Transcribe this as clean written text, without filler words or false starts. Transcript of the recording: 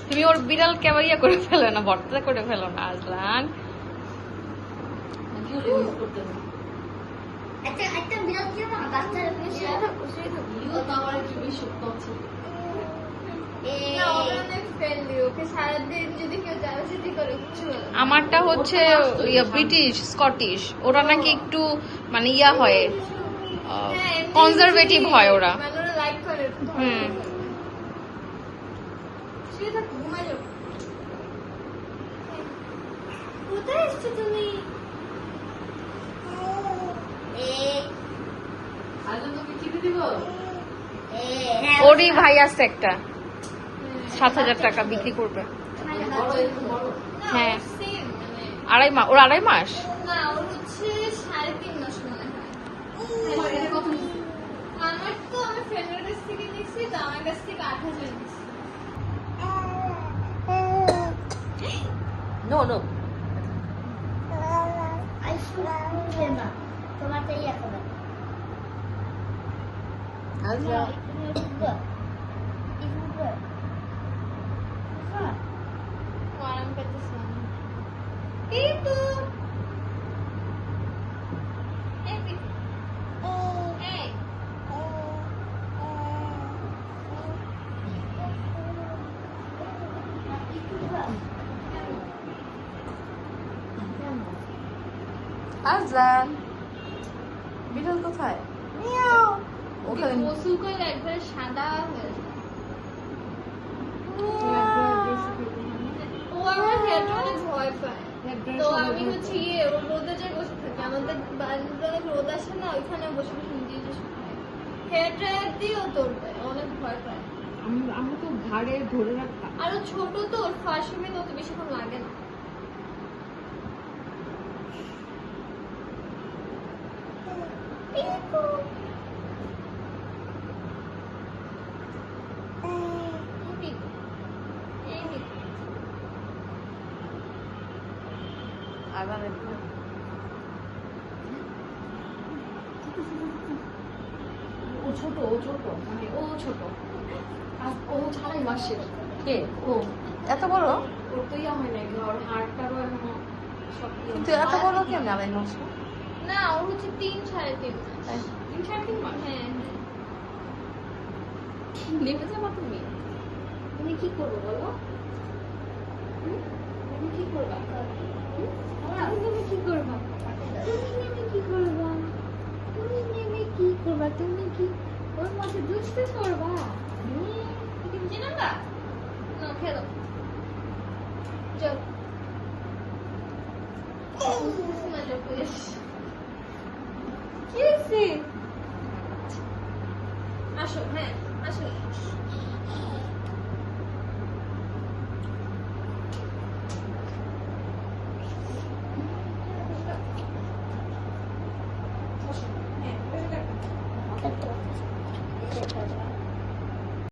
তুমি ওর বিড়াল কেবাইয়া করে ফেলো না, ভর্তা করে ফেলো না আজলান। একটা বিড়াল কি হবে বাচ্চারা আমারটা হচ্ছে ব্রিটিশ স্কটিশ, ওরা নাকি একটু মানে ইয়া হয়, কনজারভেটিভ হয় ওরা। হুম, কোথায় এসছো তুমি? ওরই ভাই আছে একটা, 7,000 টাকা বিক্রি করবে। হ্যাঁ, ওর 2.5 মাস। না, ওর হচ্ছে 3.5 মাস মনে হয়। আমার তো আমার ফ্রেন্ডের কাছ থেকে নিচ্ছি, তো আমার কাছ থেকে 8,000 নিচ্ছি। নো নো, তোমারটা ইয়া করবে। আচ্ছা আরাম করতেছে পিটু। আজলান বিড়াল কোথায়? ওখানে গোসল করলে একবারে সাদা হয়ে যায়। ও আমার হেয়ারটা অনেক ভয় পায়, তো আমি হচ্ছে ওর রোদে যে বসে থাকি, আমাদের বাড়িতে অনেক রোদ আসে না, ওইখানে বসে বসে নিজেই যে শুকাই। হেয়ারটা দিয়েও তোর দেয়, অনেক ভয় পায়। আমরা তো ঘাড়ে ধরে রাখতাম। আরো ছোট তো, ওর ফার্স্ট সময় তো বেশিক্ষণ লাগে না। ও ছোট মানে ও ছোট, ও 2.5 মাসের। কে ও? এত বড়? ওর তো ইয়া হয় না, ওর হাড়টারও এখনো শক্ত। কিন্তু এত বড় কেন 2.5 মাস? না, ওর হচ্ছে 3-3.5 মাস। 3-3.5 মাস? হ্যাঁ হ্যাঁ। নেমে যাবা তুমি? তুমি কি করবো বলো? তুমি কি করবা? তুমি কি করবা? তুমি নেমে কি করবা? তুমি কি ওর মধ্যে দুষ্টু করবা? তুমি জানাবা না, খেলো যাও। কি হয়েছে? আসো, হ্যাঁ আসো।